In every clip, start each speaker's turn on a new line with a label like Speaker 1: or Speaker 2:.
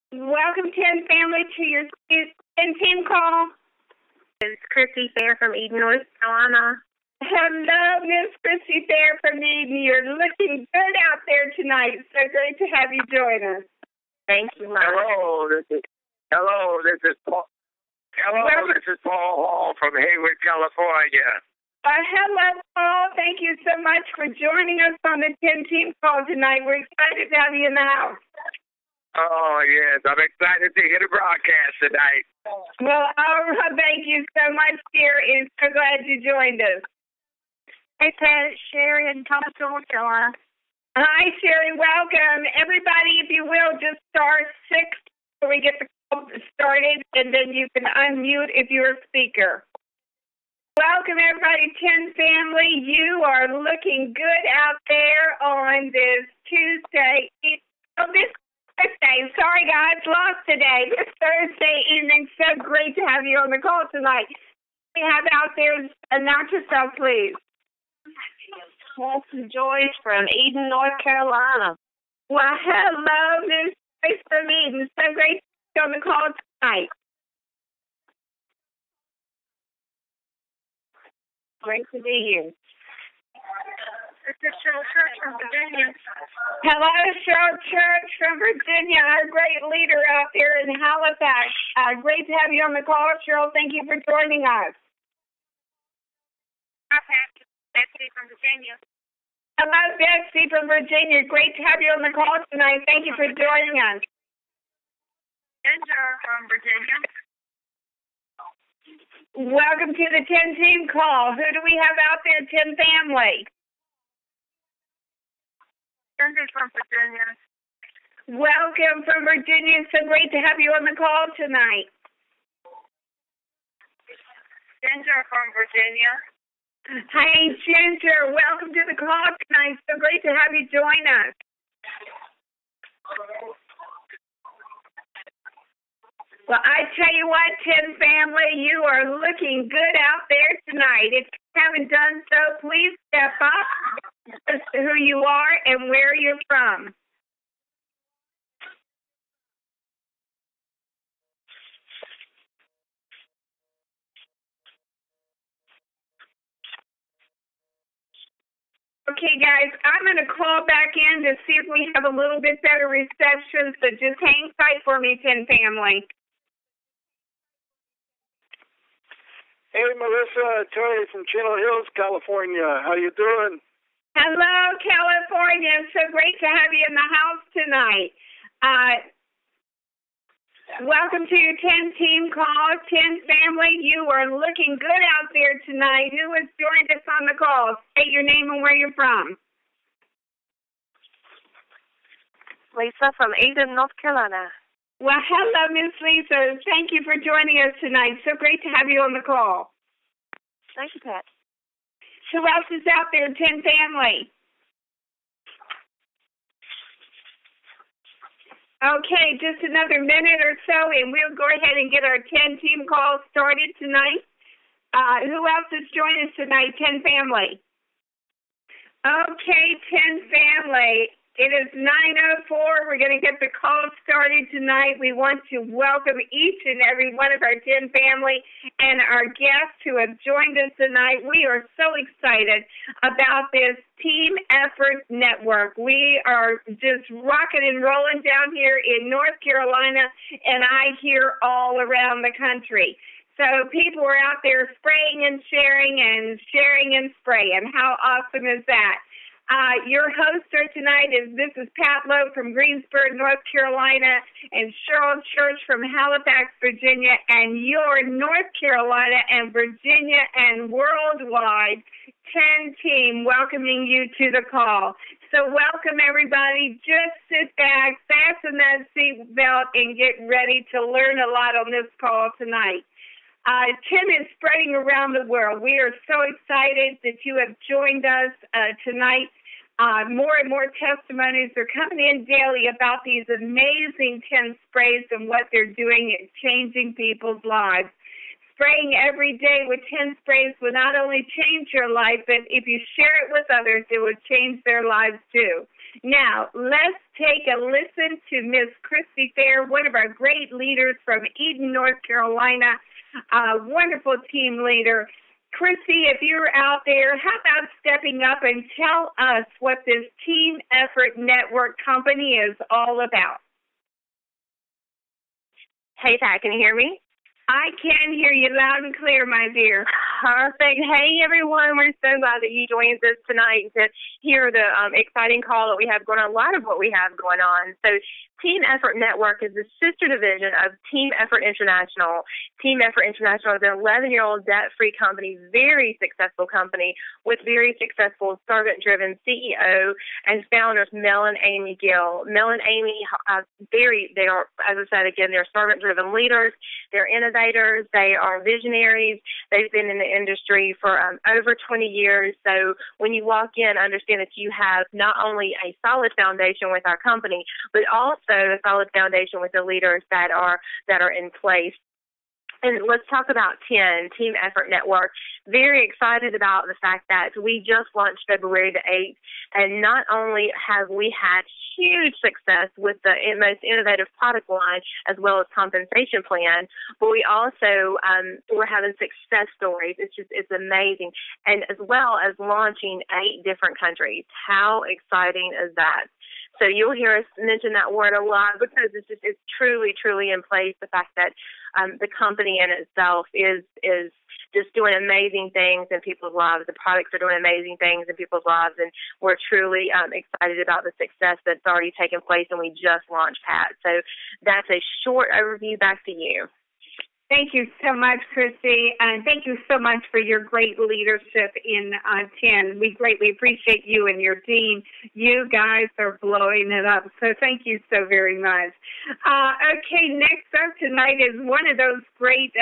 Speaker 1: Welcome, 10 family, to your 10 team call.
Speaker 2: It's Chrissy Fair from Eden, North Carolina.
Speaker 1: Hello, Miss Chrissy Fair from Eden. You're looking good out there tonight. So great to have you join us.
Speaker 2: Thank you, Mom.
Speaker 3: Hello, this is Paul. This is Paul Hall from Hayward, California.
Speaker 1: Hello, Paul. Thank you so much for joining us on the 10 team call tonight. We're excited to have you in the house.
Speaker 3: Oh, yes. I'm excited to hear the broadcast tonight.
Speaker 1: Well, thank you so much, dear, and so glad you joined us.
Speaker 2: Hey, Pat, it's Sherry in Thomasville, North Carolina.
Speaker 1: Hi, Sherry. Welcome. Everybody, if you will, just star 6 so we get the call started, and then you can unmute if you're a speaker. Welcome, everybody, 10 family. You are looking good out there on this Tuesday. This Thursday. Sorry, guys, lost today. This Thursday evening. So great to have you on the call tonight. We have out there, announce yourself, please.
Speaker 2: This is Joyce from Eden, North Carolina.
Speaker 1: Well, hello, Miss Joyce from Eden. So great to have you on the call tonight.
Speaker 2: Great to be here. This is Cheryl Church from Virginia.
Speaker 1: Hello, Cheryl Church from Virginia, our great leader out there in Halifax. Great to have you on the call, Cheryl. Thank you for joining us.
Speaker 2: Hi, Pat. Betsy from Virginia.
Speaker 1: Hello, Betsy from Virginia. Great to have you on the call tonight. Thank you for joining us.
Speaker 2: Ginger from Virginia.
Speaker 1: Welcome to the 10 team call. Who do we have out there, 10 family?
Speaker 2: Ginger from Virginia.
Speaker 1: Welcome from Virginia. So great to have you on the call tonight.
Speaker 2: Ginger from Virginia.
Speaker 1: Hi, Ginger. Welcome to the call tonight. So great to have you join us. Well, I tell you what, 10 family, you are looking good out there tonight. If you haven't done so, please step up, tell us who you are and where you're from. Okay, guys, I'm going to call back in to see if we have a little bit better reception, so just hang tight for me, 10 family.
Speaker 4: Hey, Melissa, Terry from Chino Hills, California. How you doing?
Speaker 1: Hello, California. So great to have you in the house tonight. Welcome to your 10 team call. 10 family, you are looking good out there tonight. Who has joined us on the call? State your name and where you're from.
Speaker 2: Lisa from Eden, North Carolina.
Speaker 1: Well, hello, Miss Lisa. Thank you for joining us tonight. So great to have you on the call.
Speaker 2: Thank you, Pat.
Speaker 1: Who else is out there, 10 family? Okay, just another minute or so, and we'll go ahead and get our 10 team call started tonight. Who else is joining us tonight, 10 family? Okay, 10 family. It is 9:04. We're going to get the call started tonight. We want to welcome each and every one of our 10 family and our guests who have joined us tonight. We are so excited about this Team Effort Network. We are just rocking and rolling down here in North Carolina, and I hear all around the country. So people are out there spraying and sharing and spraying. How awesome is that? Your host for tonight this is Pat Lowe from Greensburg, North Carolina, and Cheryl Church from Halifax, Virginia, and your North Carolina and Virginia and worldwide 10 team welcoming you to the call. So welcome, everybody. Just sit back, fasten that seat belt, and get ready to learn a lot on this call tonight. 10 is spreading around the world. We are so excited that you have joined us tonight. More and more testimonies are coming in daily about these amazing 10 sprays and what they're doing in changing people's lives. Spraying every day with 10 sprays will not only change your life, but if you share it with others, it will change their lives too. Now, let's take a listen to Miss Christy Fair, one of our great leaders from Eden, North Carolina, a wonderful team leader. Christy, if you're out there, how about stepping up and tell us what this Team Effort Network company is all about?
Speaker 2: Hey, Pat, can you hear me?
Speaker 1: I can hear you loud and clear, my dear.
Speaker 2: Perfect. Hey, everyone. We're so glad that you joined us tonight to hear the exciting call that we have going on, a lot of what we have going on. So Team Effort Network is the sister division of Team Effort International. Team Effort International is an 11-year-old debt-free company, very successful company with very successful servant-driven CEO and founders Mel and Amy Gill. Mel and Amy, they are, as I said again, they're servant-driven leaders. They're innovators. They are visionaries. They've been in the industry for over 20 years. So when you walk in, understand that you have not only a solid foundation with our company, but also a solid foundation with the leaders that are in place. And let's talk about Team Effort Network. Very excited about the fact that we just launched February the 8th, and not only have we had huge success with the most innovative product line as well as compensation plan, but we also we're having success stories. It's amazing, and as well as launching 8 different countries. How exciting is that? So you'll hear us mention that word a lot because it's truly, truly in place. The fact that the company in itself is just doing amazing things in people's lives. The products are doing amazing things in people's lives, and we're truly excited about the success that's already taken place, and we just launched Pat. So that's a short overview. Back to you.
Speaker 1: Thank you so much, Christy, and thank you so much for your great leadership in 10. We greatly appreciate you and your team. You guys are blowing it up, so thank you so very much. Okay, next up tonight is one of those great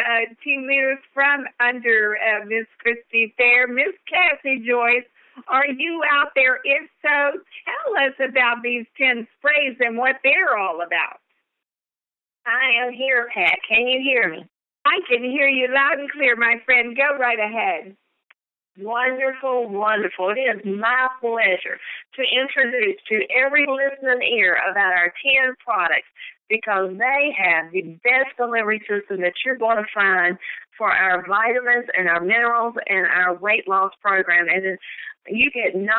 Speaker 1: team leaders from under Miss Christy Fair, Miss Cassie Joyce. Are you out there? If so, tell us about these 10 sprays and what they're all about.
Speaker 2: I am here, Pat. Can you hear me?
Speaker 1: I can hear you loud and clear, my friend. Go right ahead.
Speaker 2: Wonderful, wonderful. It is my pleasure to introduce to every listening ear about our 10 products because they have the best delivery system that you're going to find for our vitamins and our minerals and our weight loss program. And you get 98%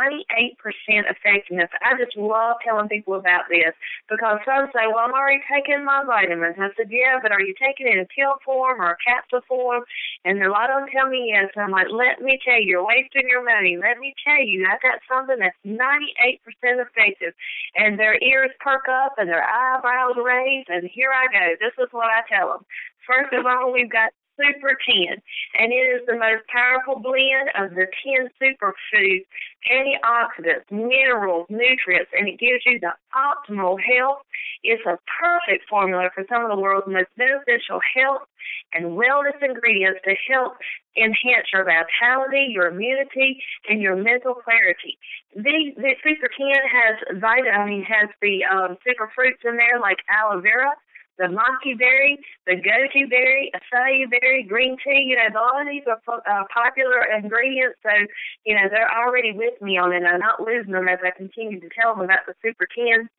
Speaker 2: effectiveness. I just love telling people about this because some say, well, I'm already taking my vitamins. I said, yeah, but are you taking it in pill form or capsule form? And a lot of them tell me yes. I'm like, let me tell you, you're wasting your money. Let me tell you, I got something that's 98% effective. And their ears perk up and their eyebrows raise, and here I go. This is what I tell them. First of all, we've got Super 10, and it is the most powerful blend of the 10 superfoods, antioxidants, minerals, nutrients, and it gives you the optimal health. It's a perfect formula for some of the world's most beneficial health and wellness ingredients to help enhance your vitality, your immunity, and your mental clarity. The Super 10 has the super fruits in there like aloe vera, the maki berry, the goji berry, acai berry, green tea. All of these are popular ingredients, so, they're already with me on it. I'm not losing them as I continue to tell them about the Super 10.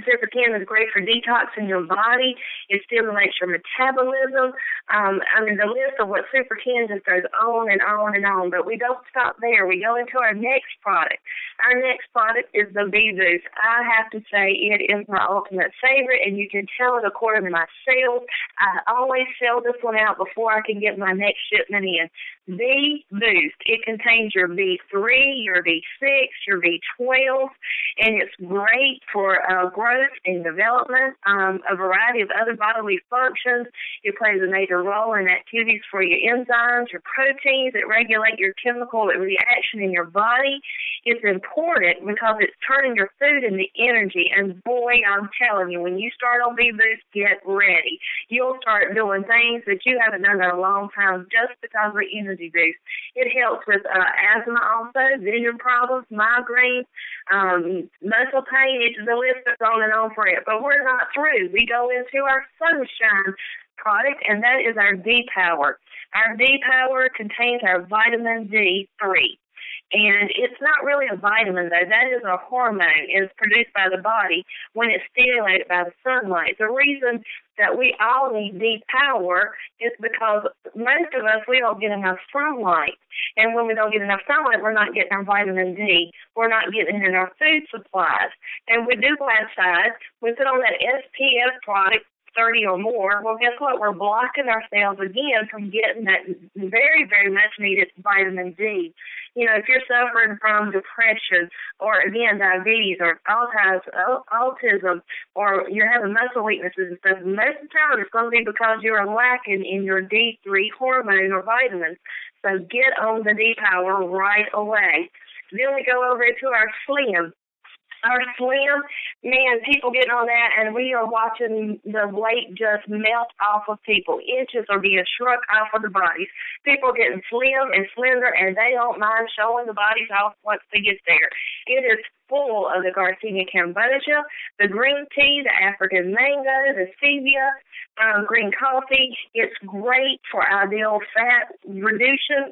Speaker 2: Super 10 is great for detoxing your body. It stimulates your metabolism. The list of what Super 10 just goes on and on and on, but we don't stop there. We go into our next product. Our next product is the B-Boost. I have to say it is my ultimate favorite, and you can tell it according to my sales. I always sell this one out before I can get my next shipment in. B-Boost. It contains your B3, your B6, your B12, and it's great for growth and development, a variety of other bodily functions. It plays a major role in activities for your enzymes, your proteins that regulate your chemical reaction in your body. It's important because it's turning your food into energy, and boy, I'm telling you, when you start on B-Boost, get ready. You'll start doing things that you haven't done in a long time just because of the energy boost. It helps with asthma also, vision problems, migraines, muscle pain. The list goes on and on for it. But we're not through. We go into our Sunshine product, and that is our D-Power. Our D-Power contains our vitamin D3. And it's not really a vitamin, though. That is a hormone. It's produced by the body when it's stimulated by the sunlight. The reason that we all need D-power is because most of us, we don't get enough sunlight. And when we don't get enough sunlight, we're not getting our vitamin D. We're not getting it in our food supplies. And we do go outside. We put on that SPF product, 30 or more, well, guess what? We're blocking ourselves again from getting that very, very much needed vitamin D. You know, if you're suffering from depression or, again, diabetes or autism or you're having muscle weaknesses and stuff, most of the time it's going to be because you're lacking in your D3 hormone or vitamins. So get on the D-Power right away. Then we go over to our Slim. Our Slim, man, people getting on that, and we are watching the weight just melt off of people. Inches are being shrunk off of the bodies. People are getting slim and slender, and they don't mind showing the bodies off once they get there. It is full of the Garcinia cambogia, the green tea, the African mango, the stevia, green coffee. It's great for ideal fat reduction,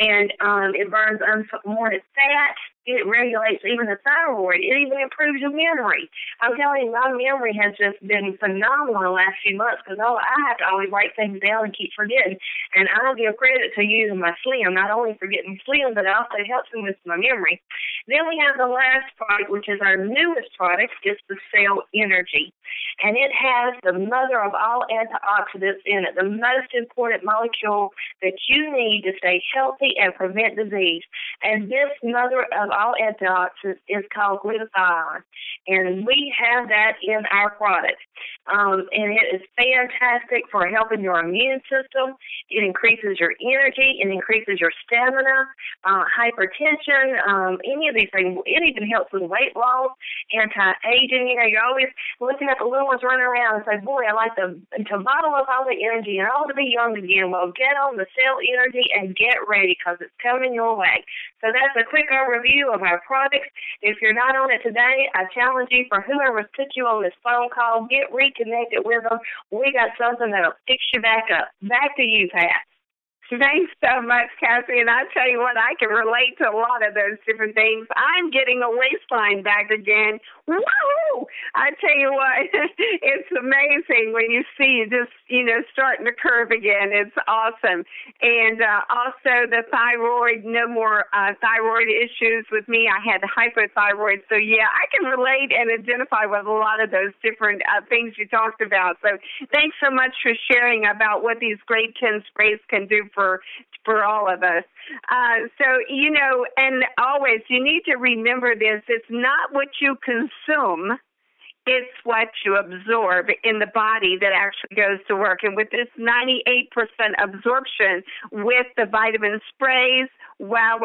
Speaker 2: and it burns unwanted fat. It regulates even the thyroid. It even improves your memory. I'm telling you, my memory has just been phenomenal the last few months because I have to always write things down and keep forgetting. And I'll give credit to using my Slim, not only for getting Slim, but it also helps me with my memory. Then we have the last product, which is our newest product. It's the Cell Energy. And it has the mother of all antioxidants in it, the most important molecule that you need to stay healthy and prevent disease. And this mother of all antioxidants is called glutathione. And we have that in our product. And it is fantastic for helping your immune system. It increases your energy. It increases your stamina, hypertension, any of these things. It even helps with weight loss, anti-aging. You know, you're always looking at the little ones running around and say, boy, I like to bottle up all the energy and I want to be young again. Well, get on the Cell Energy and get ready because it's coming your way. So that's a quick overview of our products. If you're not on it today, I challenge you, for whoever's put you on this phone call, get reconnected with them. We got something that'll fix you back up. Back to you, Pat.
Speaker 1: Thanks so much, Cassie. And I tell you what, I can relate to a lot of those different things. I'm getting a waistline back again. Woo! I tell you what, it's amazing when you see just, starting to curve again. It's awesome. And also the thyroid, no more thyroid issues with me. I had hypothyroid. So, yeah, I can relate and identify with a lot of those different things you talked about. So thanks so much for sharing about what these great 10 sprays can do for all of us. And always you need to remember this. It's not what you consume. It's what you absorb in the body that actually goes to work. And with this 98% absorption with the vitamin sprays, wow,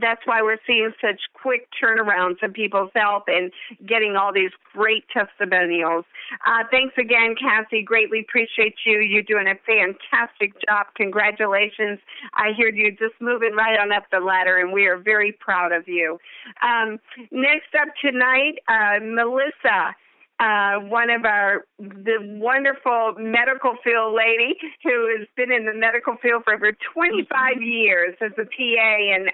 Speaker 1: that's why we're seeing such quick turnarounds in people's health and getting all these great testimonials. Thanks again, Cassie. Greatly appreciate you. You're doing a fantastic job. Congratulations. I hear you just moving right on up the ladder, and we are very proud of you. Next up tonight, Melissa. One of the wonderful medical field lady who has been in the medical field for over 25 years as a PA. And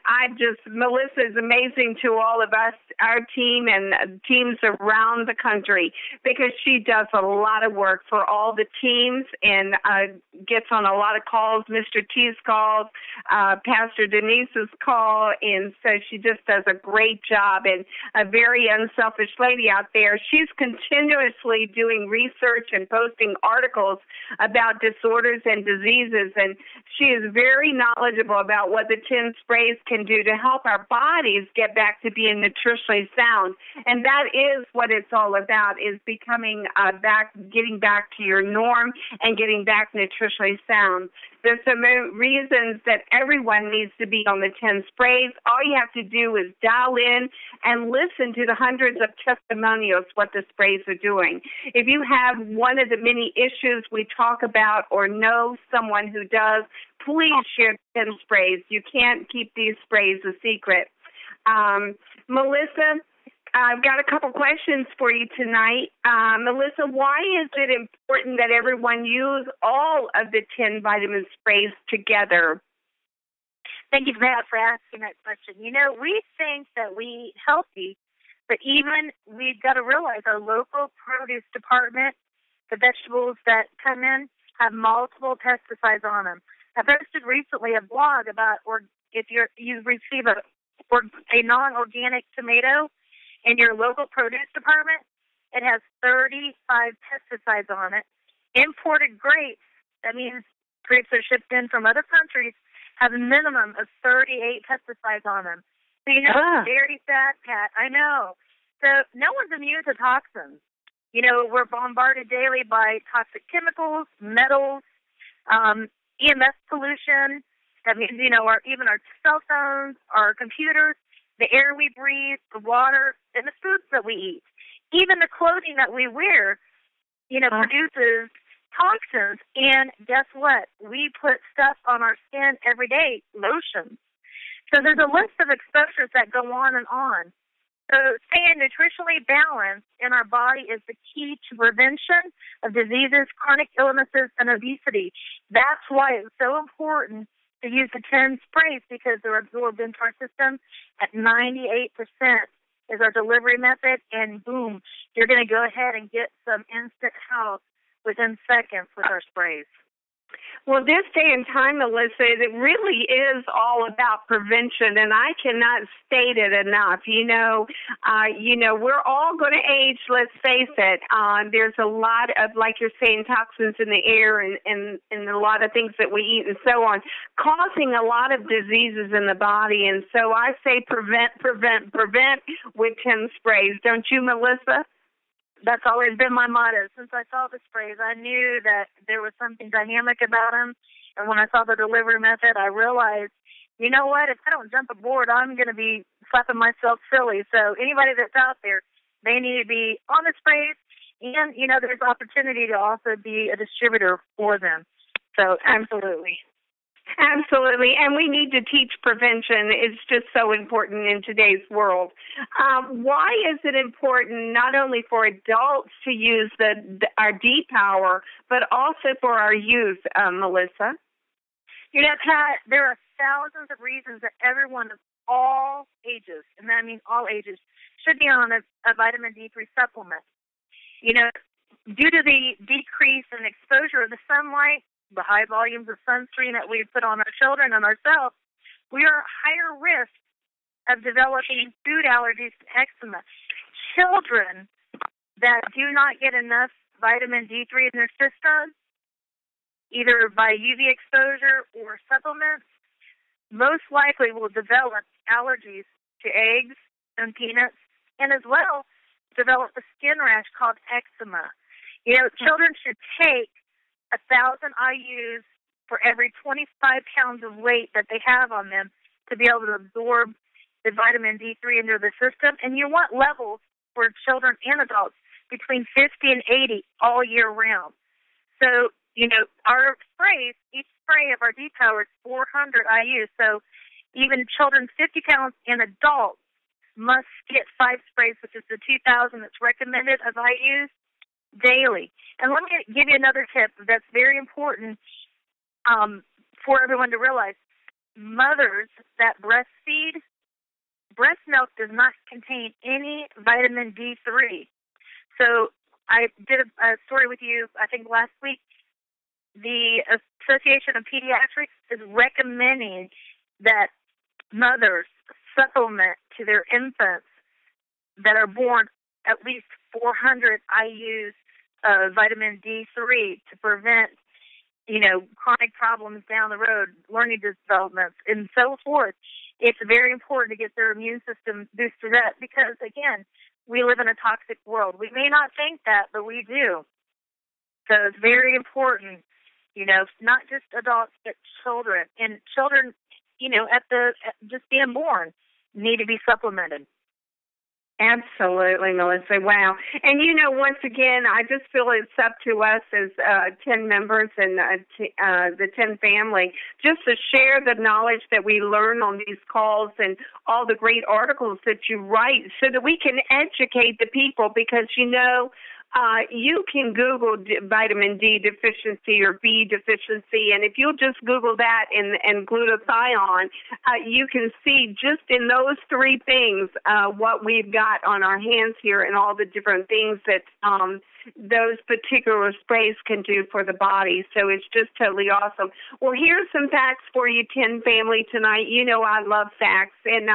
Speaker 1: Melissa is amazing to all of us, our team and teams around the country, because she does a lot of work for all the teams and gets on a lot of calls, Mr. T's calls, Pastor Denise's call. And so she just does a great job and a very unselfish lady out there. She's continuously doing research and posting articles about disorders and diseases, and she is very knowledgeable about what the 10 sprays can do to help our bodies get back to being nutritionally sound. And that is what it's all about, is becoming getting back to your norm and getting back nutritionally sound. There's some reasons that everyone needs to be on the 10 sprays. All you have to do is dial in and listen to the hundreds of testimonials what the sprays are doing. If you have one of the many issues we talk about or know someone who does, please share 10 sprays. You can't keep these sprays a secret. Melissa, I've got a couple questions for you tonight. Melissa, why is it important that everyone use all of the 10 vitamin sprays together?
Speaker 5: Thank you, Matt, for asking that question. You know, we think that we eat healthy, but even we've got to realize our local produce department, the vegetables that come in, have multiple pesticides on them. I posted recently a blog about if you receive a non-organic tomato in your local produce department, it has 35 pesticides on it. Imported grapes, that means grapes that are shipped in from other countries, have a minimum of 38 pesticides on them. So you know, it's very sad, Pat. I know. So no one's immune to toxins. You know, we're bombarded daily by toxic chemicals, metals, EMS pollution. That means, you know, even our cell phones, our computers, the air we breathe, the water, and the foods that we eat. Even the clothing that we wear, you know, produces toxins. And guess what? We put stuff on our skin every day, lotions. So there's a list of exposures that go on and on. So staying nutritionally balanced in our body is the key to prevention of diseases, chronic illnesses, and obesity. That's why it's so important to use the 10 sprays, because they're absorbed into our system at 98% is our delivery method, and boom, you're going to go ahead and get some instant health within seconds with our sprays.
Speaker 1: Well, this day and time, Melissa, it really is all about prevention, and I cannot state it enough. You know, we're all going to age. Let's face it. There's a lot of, like you're saying, toxins in the air and a lot of things that we eat and so on, causing a lot of diseases in the body. And so I say prevent with 10 sprays. Don't you, Melissa?
Speaker 5: That's always been my motto. Since I saw the sprays, I knew that there was something dynamic about them. And when I saw the delivery method, I realized, you know what, if I don't jump aboard, I'm going to be slapping myself silly. So anybody that's out there, they need to be on the sprays. And, you know, there's opportunity to also be a distributor for them. So absolutely.
Speaker 1: Absolutely, and we need to teach prevention. It's just so important in today's world. Why is it important not only for adults to use our D-Power, but also for our youth, Melissa?
Speaker 5: You know, Pat, there are thousands of reasons that everyone of all ages, and I mean all ages, should be on a vitamin D3 supplement. You know, due to the decrease in exposure of the sunlight, the high volumes of sunscreen that we put on our children and ourselves, we are at higher risk of developing food allergies and eczema. Children that do not get enough vitamin D3 in their system, either by UV exposure or supplements, most likely will develop allergies to eggs and peanuts, and as well develop a skin rash called eczema. You know, children should take 1,000 IUs for every 25 pounds of weight that they have on them to be able to absorb the vitamin D3 into the system. And you want levels for children and adults between 50 and 80 all year round. So, you know, our sprays, each spray of our D-Power is 400 IUs. So even children 50 pounds and adults must get 5 sprays, which is the 2,000 that's recommended of IUs daily. And let me give you another tip that's very important for everyone to realize. Mothers that breastfeed, breast milk does not contain any vitamin D3. So I did a story with you, I think, last week. The Association of Pediatrics is recommending that mothers supplement to their infants that are born at least 400 IUs of vitamin D3 to prevent, you know, chronic problems down the road, learning developments, and so forth. It's very important to get their immune system boosted up because, again, we live in a toxic world. We may not think that, but we do. So it's very important, you know, not just adults, but children. And children, you know, at just being born need to be supplemented.
Speaker 1: Absolutely, Melissa. Wow. And, you know, once again, I just feel it's up to us as 10 members and the 10 family just to share the knowledge that we learn on these calls and all the great articles that you write so that we can educate the people because, you know, you can Google vitamin D deficiency or B deficiency, and if you'll just Google that and glutathione, you can see just in those three things what we've got on our hands here and all the different things that those particular sprays can do for the body. So it's just totally awesome. Well, here's some facts for you, 10 family, tonight. You know I love facts. And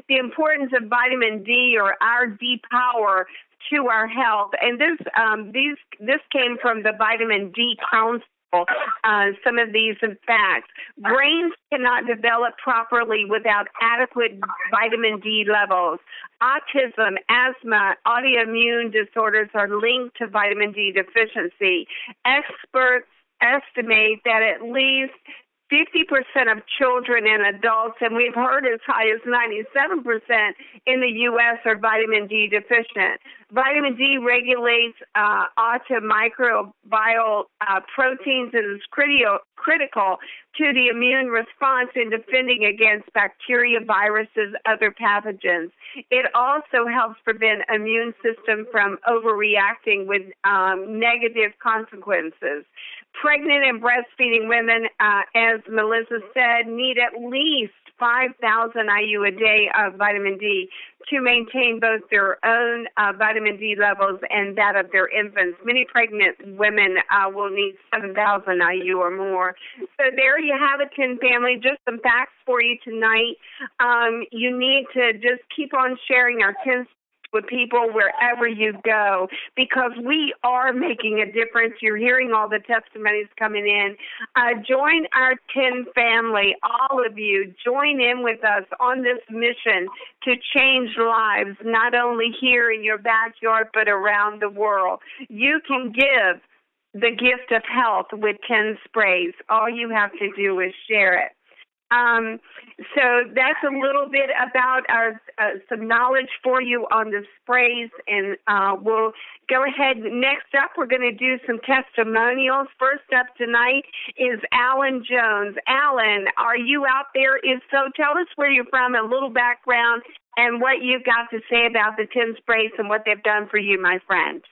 Speaker 1: the importance of vitamin D, or our D power, to our health. And this came from the Vitamin D Council. Some of these facts. Brains cannot develop properly without adequate vitamin D levels. Autism, asthma, autoimmune disorders are linked to vitamin D deficiency. Experts estimate that at least 50% of children and adults, and we've heard as high as 97% in the U.S. are vitamin D deficient. Vitamin D regulates automicrobial proteins and is critical to the immune response in defending against bacteria, viruses, other pathogens. It also helps prevent immune system from overreacting with negative consequences. Pregnant and breastfeeding women, as Melissa said, need at least 5,000 IU a day of vitamin D to maintain both their own vitamin D levels and that of their infants. Many pregnant women will need 7,000 IU or more. So there you have it, 10 family. Just some facts for you tonight. You need to just keep on sharing our 10 with people wherever you go, because we are making a difference. You're hearing all the testimonies coming in. Join our 10 family, all of you. Join in with us on this mission to change lives, not only here in your backyard, but around the world. You can give the gift of health with 10 sprays. All you have to do is share it. So that's a little bit about our some knowledge for you on the sprays, and we'll go ahead. Next up, we're going to do some testimonials. First up tonight is Alan Jones. Alan, are you out there? If so, tell us where you're from, a little background, and what you've got to say about the 10 sprays and what they've done for you, my friend.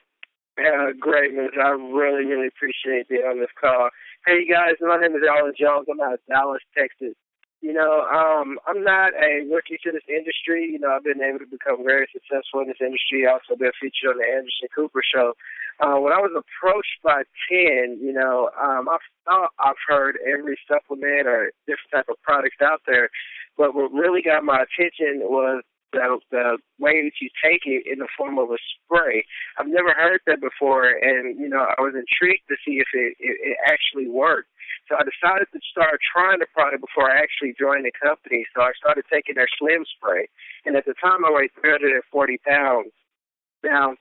Speaker 6: Great, Miss. I really appreciate being on this call. Hey, guys, my name is Alan Jones. I'm out of Dallas, Texas. You know, I'm not a rookie to this industry. You know, I've been able to become very successful in this industry. I've also been featured on the Anderson Cooper Show. When I was approached by 10, you know, I thought I've heard every supplement or different type of products out there. But what really got my attention was the way that you take it in the form of a spray. I've never heard that before, and, you know, I was intrigued to see if it actually worked. So I decided to start trying the product before I actually joined the company. So I started taking their Slim Spray. And at the time, I weighed 340 pounds. Now,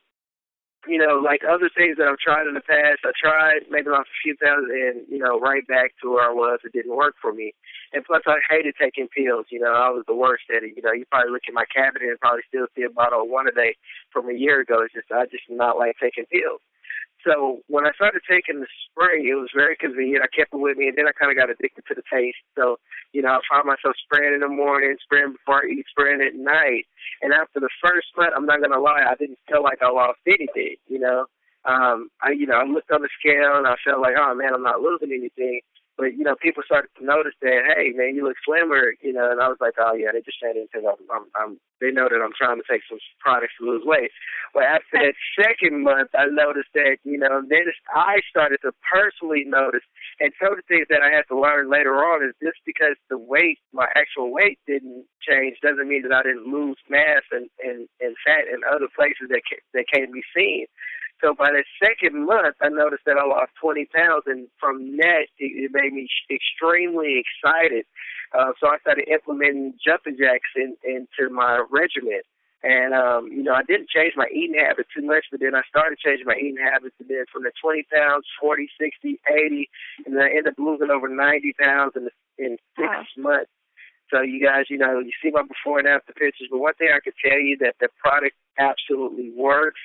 Speaker 6: you know, like other things that I've tried in the past, I tried, maybe lost a few pounds, and, you know, right back to where I was. It didn't work for me. And plus, I hated taking pills. You know, I was the worst at it. You know, you probably look at my cabinet and probably still see a bottle of one a day from a year ago. It's just, I just not like taking pills. So when I started taking the spray, it was very convenient. I kept it with me, and then I kind of got addicted to the taste. So, you know, I found myself spraying in the morning, spraying before I eat, spraying at night. And after the first month, I'm not going to lie, I didn't feel like I lost anything, you know. I looked on the scale, and I felt like, oh, man, I'm not losing anything. But, you know, people started to notice that, hey, man, you look slimmer, you know, and I was like, oh, yeah, they just saying it because they know that I'm trying to take some products to lose weight. Well, after that second month, I noticed that, you know, then I started to personally notice, and some of the things that I had to learn later on is just because the weight, my actual weight didn't change doesn't mean that I didn't lose mass and fat in other places that can't be seen. So by the second month, I noticed that I lost 20 pounds, and from that, it made me extremely excited. So I started implementing jumping jacks into my regimen. And, you know, I didn't change my eating habit too much, but then I started changing my eating habits, and then from the 20 pounds, 40, 60, 80, and then I ended up losing over 90 pounds in 6 months. So you guys, you know, you see my before and after pictures, but one thing I can tell you that the product absolutely works.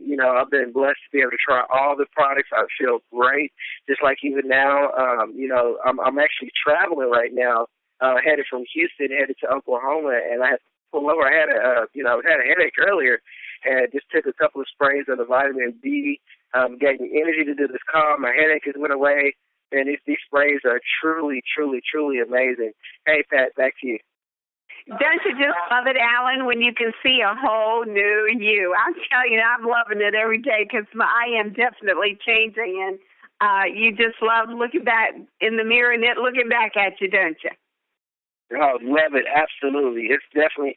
Speaker 6: You know, I've been blessed to be able to try all the products. I feel great. Just like even now, you know, I'm actually traveling right now, headed from Houston, headed to Oklahoma, and I had to pull over. I had a headache earlier, and just took a couple of sprays of the vitamin D. Gave me energy to do this call. My headache has went away, and these sprays are truly, truly, truly amazing. Hey, Pat, back to you.
Speaker 1: Don't you just love it, Alan, when you can see a whole new you? I'm telling you, I'm loving it every day because I am definitely changing, and you just love looking back in the mirror and it looking back at you, don't you?
Speaker 6: Oh, love it, absolutely. It's definitely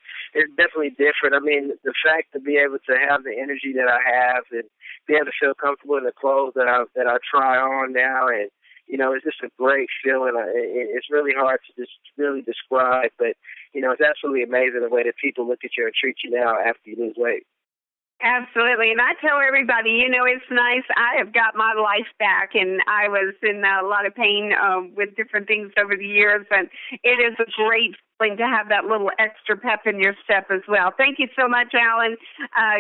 Speaker 6: different. I mean, the fact to be able to have the energy that I have and be able to feel comfortable in the clothes that I try on now, and it's just a great feeling. It's really hard to just really describe, but it's absolutely amazing the way that people look at you and treat you now after you lose weight.
Speaker 1: Absolutely. And I tell everybody, it's nice. I have got my life back, and I was in a lot of pain with different things over the years, and it is a great feeling to have that little extra pep in your step as well. Thank you so much, Alan.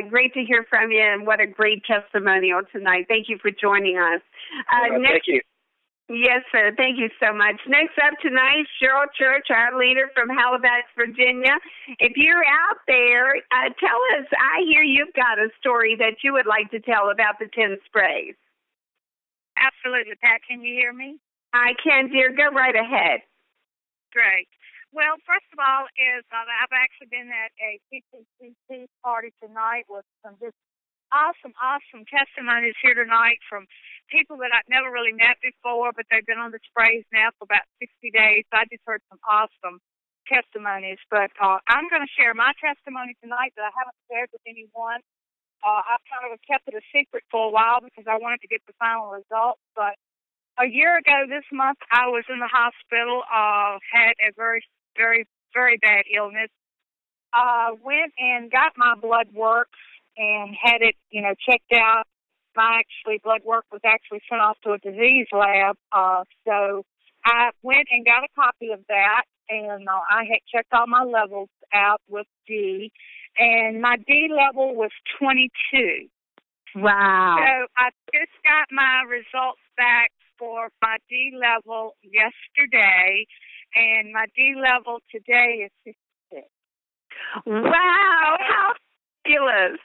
Speaker 1: Great to hear from you, and what a great testimonial tonight. Thank you for joining us.
Speaker 6: Thank you.
Speaker 1: Yes, sir. Thank you so much. Next up tonight, Cheryl Church, our leader from Halifax, Virginia. If you're out there, tell us, I hear you've got a story that you would like to tell about the 10 sprays.
Speaker 5: Absolutely, Pat. Can you hear me?
Speaker 1: I can, dear. Go right ahead.
Speaker 5: Great. Well, first of all, I've actually been at a PCCC party tonight with some just awesome testimonies here tonight from people that I've never really met before, but they've been on the sprays now for about 60 days. So I just heard some awesome testimonies. But I'm going to share my testimony tonight that I haven't shared with anyone. I kind of kept it a secret for a while because I wanted to get the final results. But a year ago this month, I was in the hospital, had a very, very, very bad illness. Went and got my blood work and had it, checked out. My blood work was actually sent off to a disease lab. So I went and got a copy of that, and I had checked all my levels out with D, and my D level was 22.
Speaker 1: Wow.
Speaker 5: So I just got my results back for my D level yesterday, and my D level today is 66.
Speaker 1: Wow. How fabulous.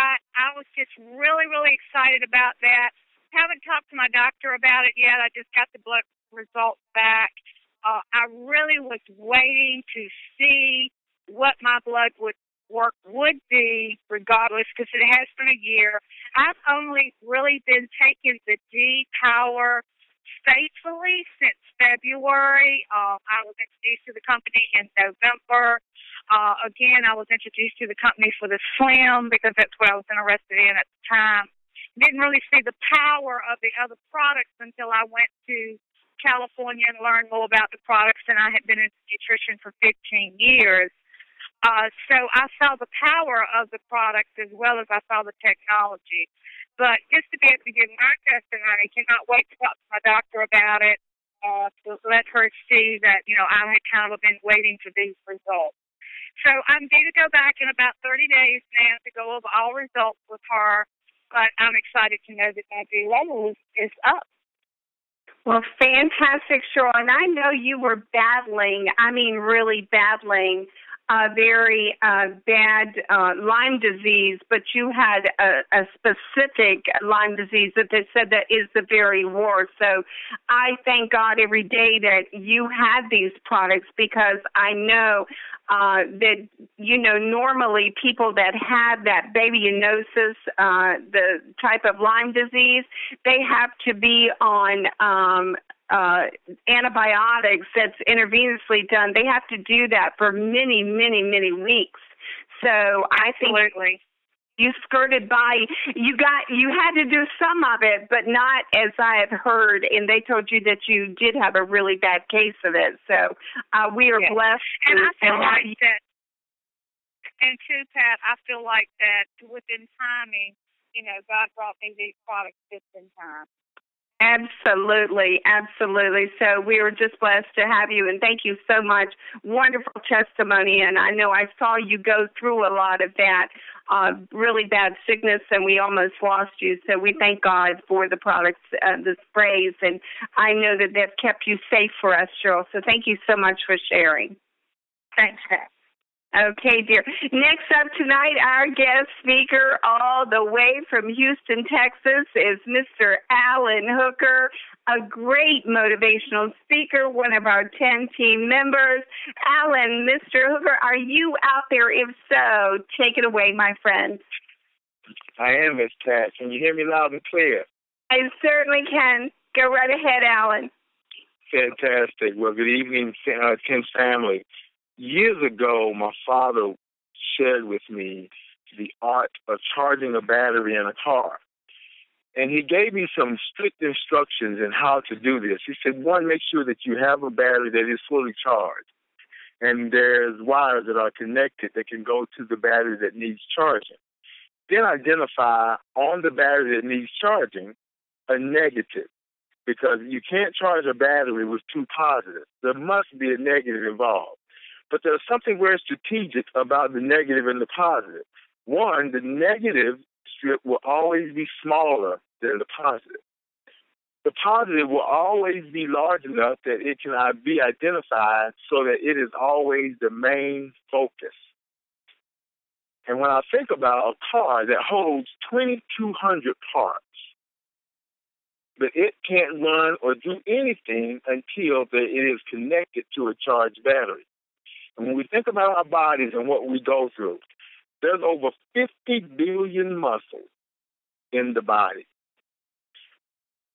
Speaker 5: I was just really, really excited about that. Haven't talked to my doctor about it yet. I just got the blood results back. I really was waiting to see what my blood work would be regardless, because it has been a year. I've only really been taking the D Power faithfully since February. I was introduced to the company in November. Again, I was introduced to the company for the Slim because that's what I was interested in at the time. Didn't really see the power of the other products until I went to California and learned more about the products, and I had been in nutrition for 15 years. So I saw the power of the products as well as I saw the technology. But just to be able to give my testimony, I cannot wait to talk to my doctor about it, to let her see that, I had kind of been waiting for these results. So I'm due to go back in about 30 days now to go over all results with her, but I'm excited to know that my D level is up.
Speaker 1: Well, fantastic, Cheryl. And I know you were really battling a very bad Lyme disease, but you had a specific Lyme disease that they said that is the very worst. So I thank God every day that you had these products, because I know that, normally people that have that babyanosis, the type of Lyme disease, they have to be on antibiotics that's intravenously done. They have to do that for many, many, many weeks. So I think you skirted by. You had to do some of it, but not as I have heard. And they told you that you did have a really bad case of it. So we are blessed.
Speaker 5: And I feel like that. And too, Pat, I feel like that within timing, God brought me these products just in time.
Speaker 1: Absolutely, absolutely. So we were just blessed to have you, and thank you so much. Wonderful testimony, and I know I saw you go through a lot of that really bad sickness, and we almost lost you. So we thank God for the products, the sprays, and I know that they've kept you safe for us, Cheryl. So thank you so much for sharing.
Speaker 5: Thanks, Pat.
Speaker 1: Okay, dear. Next up tonight, our guest speaker all the way from Houston, Texas, is Mr. Alan Hooker, a great motivational speaker, one of our 10 team members. Alan, Mr. Hooker, are you out there? If so, take it away, my friend.
Speaker 3: I am, Miss Pat. Can you hear me loud and clear?
Speaker 1: I certainly can. Go right ahead, Alan.
Speaker 3: Fantastic. Well, good evening, Ken's family. Years ago, my father shared with me the art of charging a battery in a car. And he gave me some strict instructions in how to do this. He said, one, make sure that you have a battery that is fully charged. And there's wires that are connected that can go to the battery that needs charging. Then identify on the battery that needs charging a negative, because you can't charge a battery with two positives. There must be a negative involved. But there's something very strategic about the negative and the positive. One, the negative strip will always be smaller than the positive. The positive will always be large enough that it can be identified so that it is always the main focus. And when I think about a car that holds 2,200 parts, but it can't run or do anything until it is connected to a charged battery. And when we think about our bodies and what we go through, there's over 50 billion muscles in the body.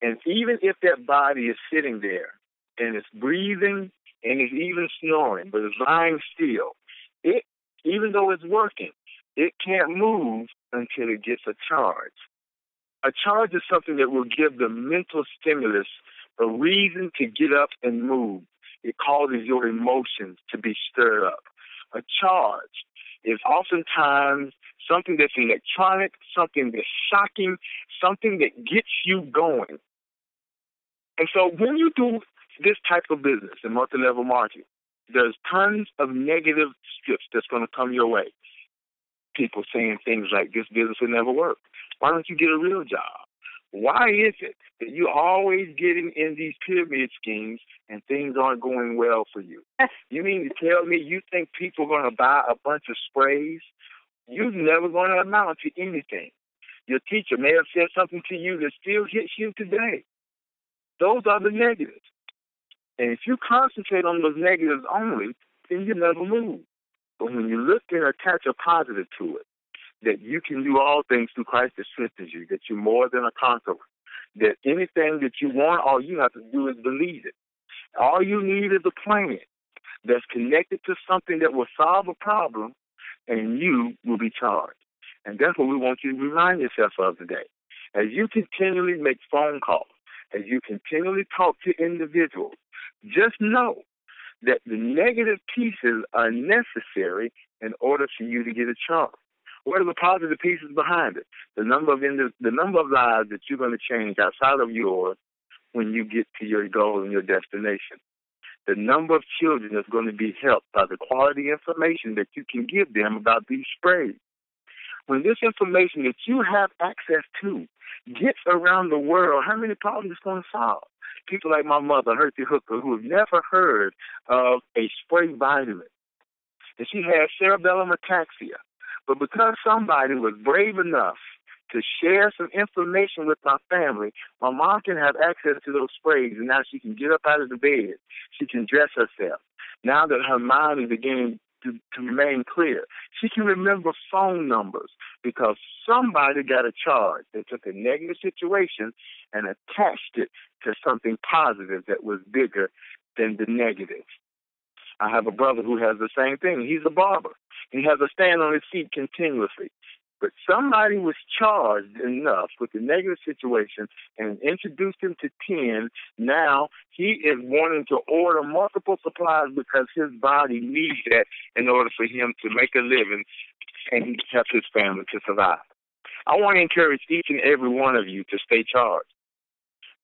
Speaker 3: And even if that body is sitting there and it's breathing and it's even snoring, but it's lying still, even though it's working, it can't move until it gets a charge. A charge is something that will give the mental stimulus a reason to get up and move. It causes your emotions to be stirred up. A charge is oftentimes something that's electronic, something that's shocking, something that gets you going. And so when you do this type of business in multi-level marketing, there's tons of negative strips that's going to come your way. People saying things like, this business will never work. Why don't you get a real job? Why is it that you're always getting in these pyramid schemes and things aren't going well for you? You mean to tell me you think people are going to buy a bunch of sprays? You're never going to amount to anything. Your teacher may have said something to you that still hits you today. Those are the negatives. And if you concentrate on those negatives only, then you never move. But when you look and attach a positive to it, that you can do all things through Christ that strengthens you, that you're more than a conqueror, that anything that you want, all you have to do is believe it. All you need is a plan that's connected to something that will solve a problem, and you will be charged. And that's what we want you to remind yourself of today. As you continually make phone calls, as you continually talk to individuals, just know that the negative pieces are necessary in order for you to get a charge. What are the positive pieces behind it? The number of lives that you're going to change outside of yours when you get to your goal and your destination. The number of children that's going to be helped by the quality information that you can give them about these sprays. When this information that you have access to gets around the world, how many problems it's going to solve? People like my mother, Herty Hooker, who have never heard of a spray vitamin. And she had cerebellum ataxia. But because somebody was brave enough to share some information with my family, my mom can have access to those sprays, and now she can get up out of the bed. She can dress herself. Now that her mind is beginning to remain clear, she can remember phone numbers because somebody got a charge. They took a negative situation and attached it to something positive that was bigger than the negative. I have a brother who has the same thing. He's a barber. He has a stand on his feet continuously. But somebody was charged enough with the negative situation and introduced him to 10. Now he is wanting to order multiple supplies because his body needs that in order for him to make a living and help his family to survive. I want to encourage each and every one of you to stay charged.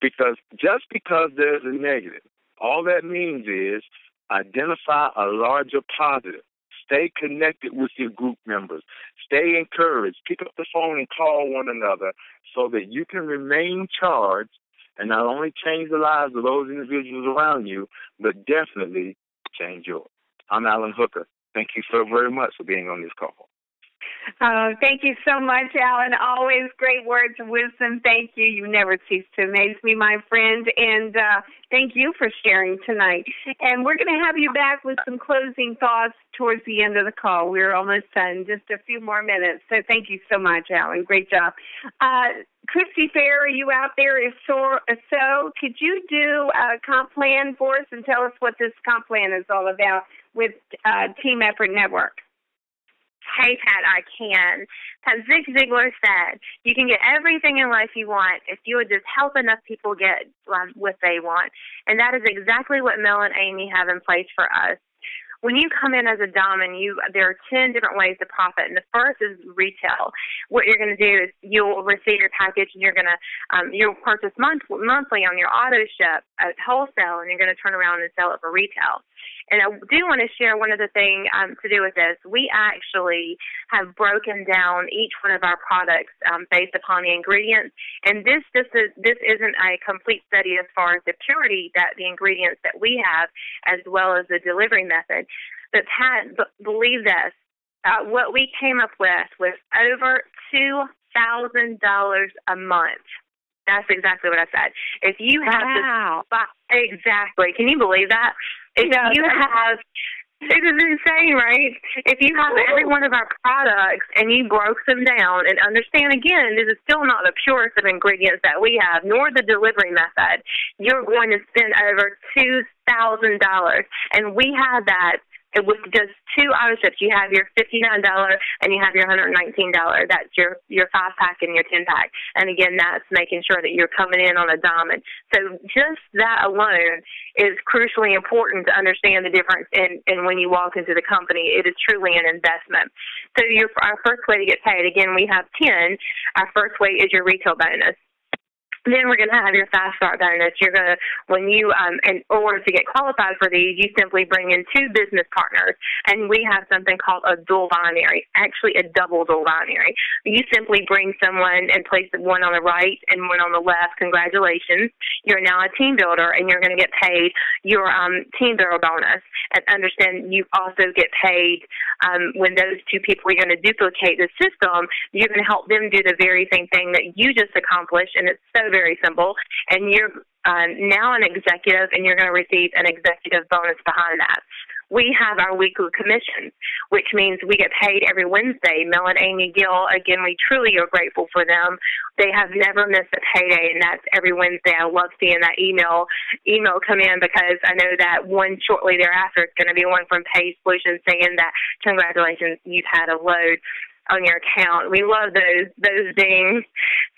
Speaker 3: Because just because there's a negative, all that means is identify a larger positive. Stay connected with your group members. Stay encouraged. Pick up the phone and call one another so that you can remain charged and not only change the lives of those individuals around you, but definitely change yours. I'm Alan Hooker. Thank you so very much for being on this call.
Speaker 1: Thank you so much, Alan. Always great words of wisdom. Thank you. You never cease to amaze me, my friend. And thank you for sharing tonight. And we're going to have you back with some closing thoughts towards the end of the call. We're almost done. Just a few more minutes. So thank you so much, Alan. Great job. Christy Fair, are you out there? If so, could you do a comp plan for us and tell us what this comp plan is all about with Team Effort Network?
Speaker 5: Hey, Pat, I can. As Zig Ziglar said, you can get everything in life you want if you would just help enough people get what they want. And that is exactly what Mel and Amy have in place for us. When you come in as a diamond, there are 10 different ways to profit, and the first is retail. What you're going to do is you'll receive your package, and you'll purchase monthly on your auto ship at wholesale, and you're going to turn around and sell it for retail. And I do want to share one other thing to do with this. We actually have broken down each one of our products based upon the ingredients, and this isn't a complete study as far as the purity that the ingredients that we have, as well as the delivery method. But Pat, believe this, what we came up with was over $2,000 a month. That's exactly what I said. If you have exactly, can you believe that? If you have, it is insane, right? If you have every one of our products and you broke them down and understand, again, this is still not the purest of ingredients that we have, nor the delivery method, you're going to spend over $2,000. And we have that with just 2 auto ships. You have your $59 and you have your $119. That's your 5-pack and your 10-pack. And again, that's making sure that you're coming in on a diamond. So just that alone is crucially important to understand the difference in when you walk into the company. It is truly an investment. So our first way to get paid, again, we have 10. Our first way is your retail bonus. Then we're going to have your fast start bonus. You're going to, in order to get qualified for these, you simply bring in 2 business partners, and we have something called a dual binary, actually a double dual binary. You simply bring someone and place one on the right and one on the left. Congratulations. You're now a team builder, and you're going to get paid your team builder bonus. And understand you also get paid when those 2 people are going to duplicate the system. You're going to help them do the very same thing that you just accomplished, and it's so very simple, and you're now an executive, and you're going to receive an executive bonus behind that. We have our weekly commissions, which means we get paid every Wednesday. Mel and Amy Gill, again, we truly are grateful for them. They have never missed a payday, and that's every Wednesday. I love seeing that email come in, because I know that one shortly thereafter is going to be one from Pay Solutions saying that congratulations, you've had a load on your account. We love those dings.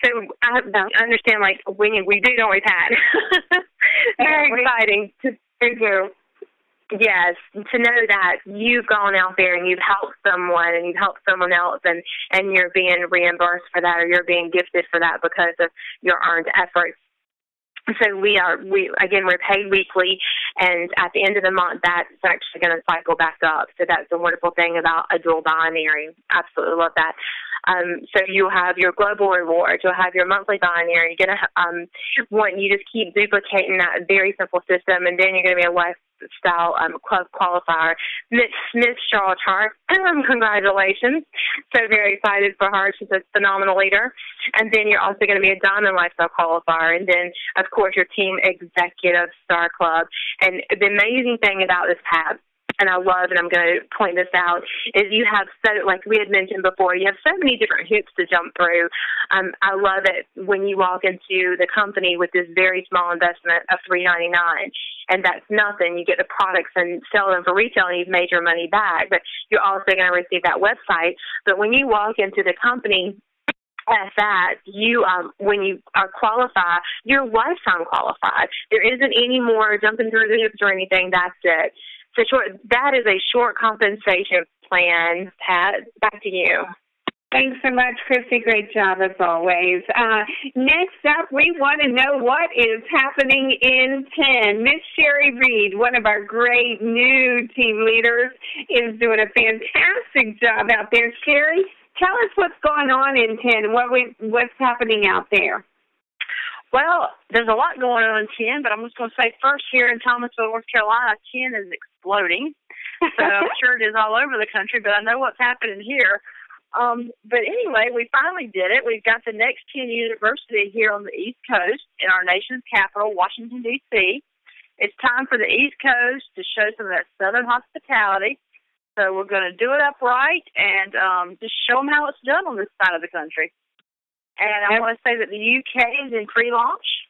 Speaker 5: So I understand, like, when we do, don't we, Pat? Very exciting to do. Yes, to know that you've gone out there and you've helped someone and you've helped someone else, and you're being reimbursed for that, or you're being gifted for that because of your earned efforts. So we're paid weekly, and at the end of the month, that's actually going to cycle back up. So that's the wonderful thing about a dual binary. Absolutely love that. So you'll have your global rewards, you'll have your monthly binary. You're going to you just keep duplicating that very simple system, and then you're going to be a lifestyle club qualifier. Miss Cheryl Chart, congratulations. So very excited for her. She's a phenomenal leader. And then you're also going to be a diamond lifestyle qualifier, and then, of course, your team executive star club. And the amazing thing about this, Pat, and I love, and I'm going to point this out, is you have like we had mentioned before, you have so many different hoops to jump through. I love it when you walk into the company with this very small investment of $3.99, and that's nothing. You get the products and sell them for retail, and you've made your money back, but you're also going to receive that website. But when you walk into the company as that, when you are qualified, you're lifetime qualified. There isn't any more jumping through the hoops or anything. That's it. So that is a short compensation plan. Pat, back to you.
Speaker 1: Thanks so much, Christy. Great job, as always. Next up, we want to know what is happening in 10. Miss Sherry Reed, one of our great new team leaders, is doing a fantastic job out there. Sherry, tell us what's going on in 10, what's happening out there.
Speaker 2: Well, there's a lot going on in 10, but I'm just going to say first, here in Thomasville, North Carolina, 10 is exploding.
Speaker 5: So I'm sure it is all over the country, but I know what's happening here. But anyway, we finally did it. We've got the next 10 university here on the East Coast in our nation's capital, Washington, D.C. It's time for the East Coast to show some of that Southern hospitality. So we're going to do it upright and just show them how it's done on this side of the country. And I want to say that the UK is in pre-launch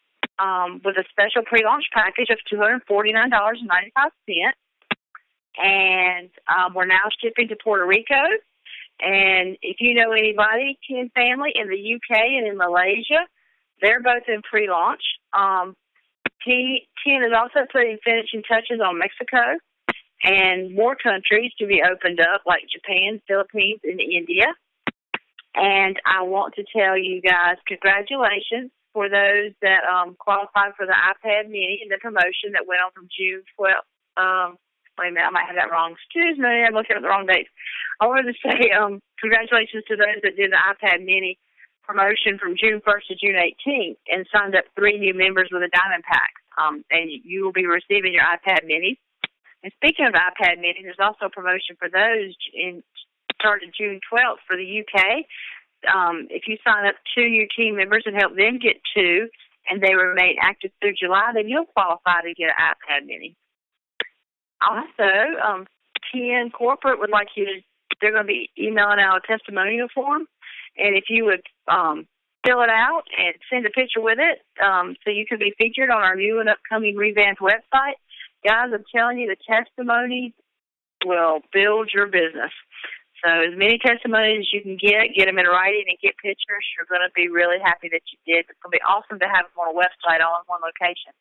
Speaker 5: with a special pre-launch package of $249.95. And we're now shipping to Puerto Rico. And if you know anybody, Ken family in the UK and in Malaysia, they're both in pre-launch. Ken is also putting finishing touches on Mexico and more countries to be opened up, like Japan, Philippines, and India. And I want to tell you guys, congratulations for those that qualified for the iPad Mini and the promotion that went on from June 12th. Wait a minute, I might have that wrong. Excuse me, I'm looking at the wrong dates. I wanted to say congratulations to those that did the iPad Mini promotion from June 1st to June 18th and signed up 3 new members with a Diamond Pack. And you will be receiving your iPad Mini. And speaking of iPad Mini, there's also a promotion for those started June 12th for the UK. If you sign up 2 new team members and help them get 2, and they remain active through July, then you'll qualify to get an iPad Mini. Also, TN Corporate would like you to, they're going to be emailing out a testimonial form, and if you would fill it out and send a picture with it so you can be featured on our new and upcoming revamped website. Guys, I'm telling you, the testimonies will build your business. So as many testimonies as you can get them in writing and get pictures. You're going to be really happy that you did. It's going to be awesome to have them on a website all in one location.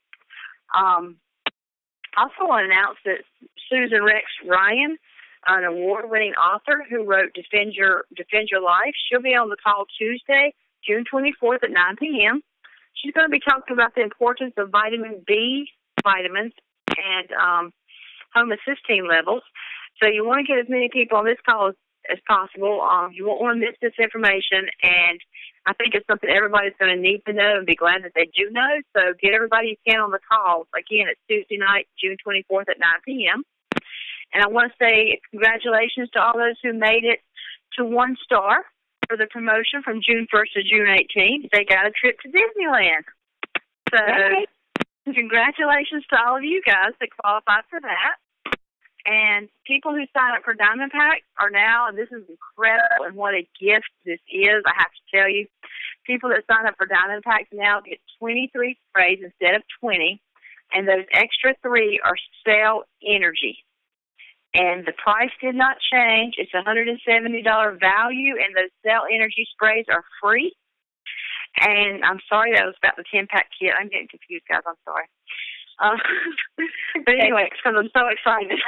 Speaker 5: Also want to announce that Susan Rex Ryan, an award-winning author who wrote Defend Your Life, she'll be on the call Tuesday, June 24th at 9 p.m. She's going to be talking about the importance of vitamin B vitamins and homocysteine levels. So you want to get as many people on this call as possible. You won't want to miss this information, and I think it's something everybody's going to need to know and be glad that they do know. So get everybody you can on the call. Again, it's Tuesday night, June 24th at 9 p.m. And I want to say congratulations to all those who made it to 1 star for the promotion from June 1st to June 18th. They got a trip to Disneyland. So congratulations to all of you guys that qualified for that. And people who sign up for Diamond Pack are now, and this is incredible, and what a gift this is, I have to tell you, people that sign up for Diamond Packs now get 23 sprays instead of 20, and those extra 3 are cell energy. And the price did not change. It's a $170 value, and those cell energy sprays are free. And I'm sorry, that was about the 10-pack kit. I'm getting confused, guys. I'm sorry. But anyway, because I'm so excited.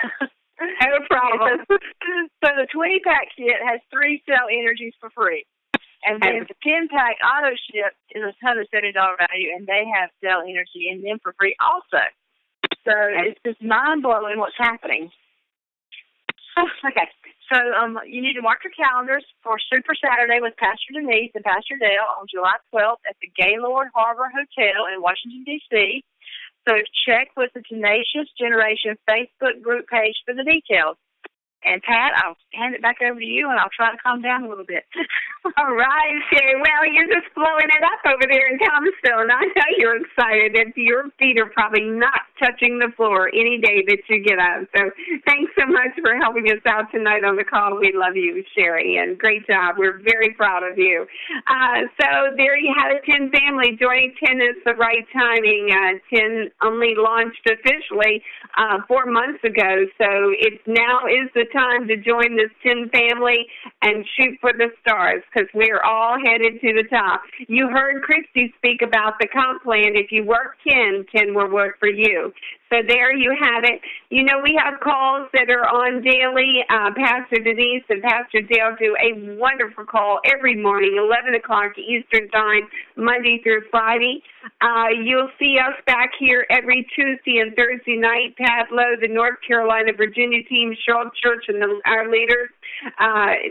Speaker 5: No problem. So the 20-pack kit has 3 cell energies for free. And then the 10-pack auto ship is a $170 value, and they have cell energy in them for free also. So it's just mind-blowing what's happening. Okay. So you need to mark your calendars for Super Saturday with Pastor Denise and Pastor Dale on July 12th at the Gaylord Harbor Hotel in Washington, D.C. So check with the Tenacious Generation Facebook group page for the details. And, Pat, I'll hand it back over to you, and I'll try to calm down a little bit.
Speaker 1: All right, Sherry. Well, you're just blowing it up over there in Tombstone. I know you're excited. If your feet are probably not touching the floor any day that you get up. So thanks so much for helping us out tonight on the call. We love you, Sherry, and great job. We're very proud of you. So there you have it, 10 family. Joining 10 is the right timing. 10 only launched officially 4 months ago, so it now is the time to join this 10 family and shoot for the stars, because we're all headed to the top. You heard Christy speak about the comp plan. If you work 10 will work for you. So there you have it. You know, we have calls that are on daily. Pastor Denise and Pastor Dale do a wonderful call every morning, 11 o'clock Eastern Time, Monday through Friday. You'll see us back here every Tuesday and Thursday night. Pat Lowe, the North Carolina, Virginia team, Shaw Church, and our leaders.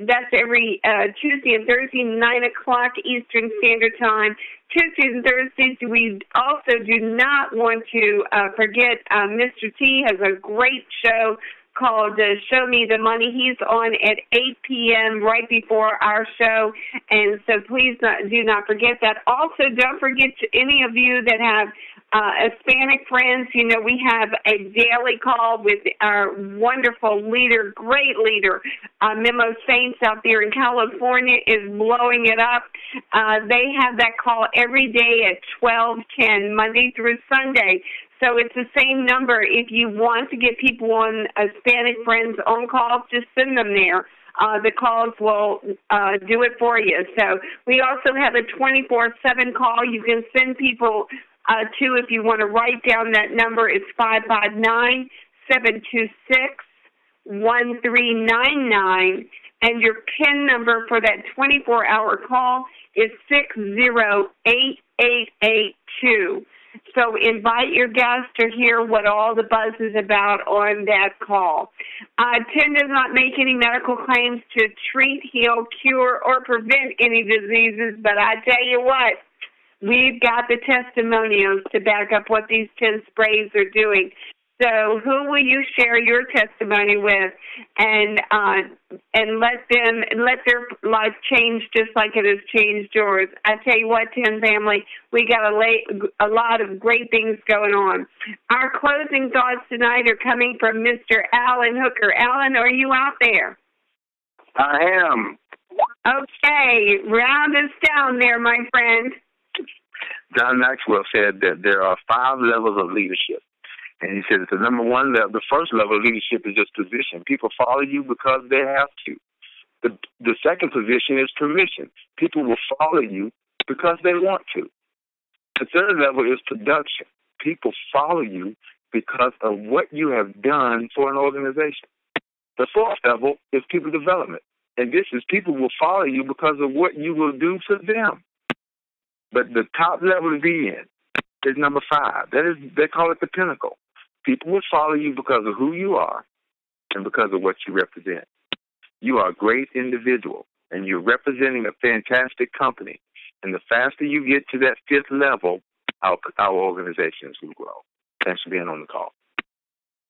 Speaker 1: That's every Tuesday and Thursday, 9 o'clock Eastern Standard Time. Tuesdays and Thursdays, we also do not want to forget Mr. T has a great show called Show Me the Money. He's on at 8 p.m. right before our show, and so please do not forget that. Also, don't forget any of you that have Hispanic friends. You know, we have a daily call with our wonderful leader, great leader, Memo Saints out there in California is blowing it up. They have that call every day at 12:10, Monday through Sunday. So it's the same number. If you want to get people on Hispanic friends on calls, just send them there. The calls will do it for you. So we also have a 24/7 call. You can send people to, if you want to write down that number, it's 559-726-1399. And your PIN number for that 24-hour call is 608882. So invite your guests to hear what all the buzz is about on that call. TIN does not make any medical claims to treat, heal, cure, or prevent any diseases, but I tell you what, we've got the testimonials to back up what these 10 sprays are doing. So who will you share your testimony with, and let their life change just like it has changed yours? I tell you what, 10 family, we got a lot of great things going on. Our closing thoughts tonight are coming from Mr. Alan Hooker. Alan, are you out there?
Speaker 3: I am.
Speaker 1: Okay, round us down there, my friend.
Speaker 3: John Maxwell said that there are 5 levels of leadership. And he said the number one level, the first level of leadership is just position. People follow you because they have to. The second position is permission. People will follow you because they want to. The third level is production. People follow you because of what you have done for an organization. The fourth level is people development. And this is people will follow you because of what you will do for them. But the top level to be in is number 5. They call it the pinnacle. People will follow you because of who you are and because of what you represent. You are a great individual, and you're representing a fantastic company. And the faster you get to that 5th level, our organizations will grow. Thanks for being on the call.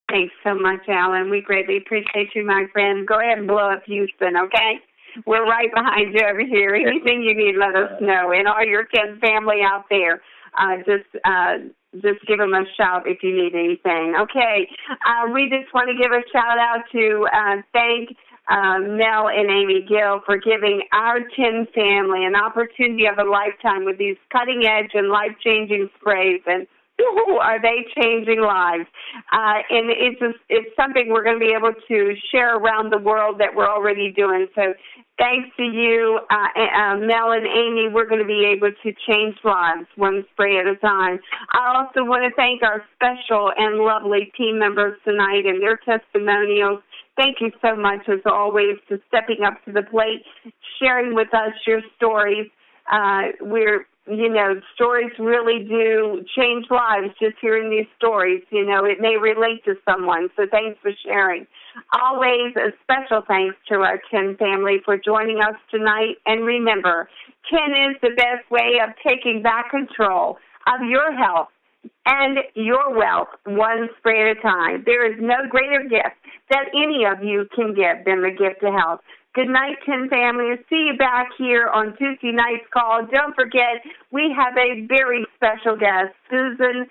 Speaker 1: Thanks so much, Alan. We greatly appreciate you, my friend. Go ahead and blow up Houston, okay? We're right behind you over here. Anything you need, let us know. And all your 10 family out there, just give them a shout if you need anything. Okay, we just want to give a shout out to thank Mel and Amy Gill for giving our 10 family an opportunity of a lifetime with these cutting edge and life-changing sprays. And woo-hoo, are they changing lives? And it's something we're going to be able to share around the world that we're already doing. So thanks to you, Mel and Amy, we're going to be able to change lives one spray at a time. I also want to thank our special and lovely team members tonight and their testimonials. Thank you so much, as always, for stepping up to the plate, sharing with us your stories. Stories really do change lives, just hearing these stories. It may relate to someone, so thanks for sharing. Always a special thanks to our 10 family for joining us tonight. And remember, 10 is the best way of taking back control of your health and your wealth one spray at a time. There is no greater gift that any of you can give than the gift of health. Good night, 10 family. See you back here on Tuesday night's call. Don't forget, we have a very special guest, Susan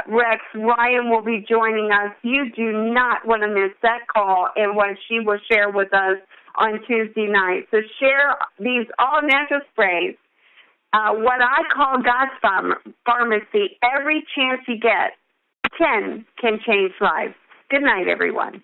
Speaker 1: Rex Ryan will be joining us. You do not want to miss that call and what she will share with us on Tuesday night. So share these all-natural sprays, what I call God's pharmacy. Every chance you get, 10 can change lives. Good night, everyone.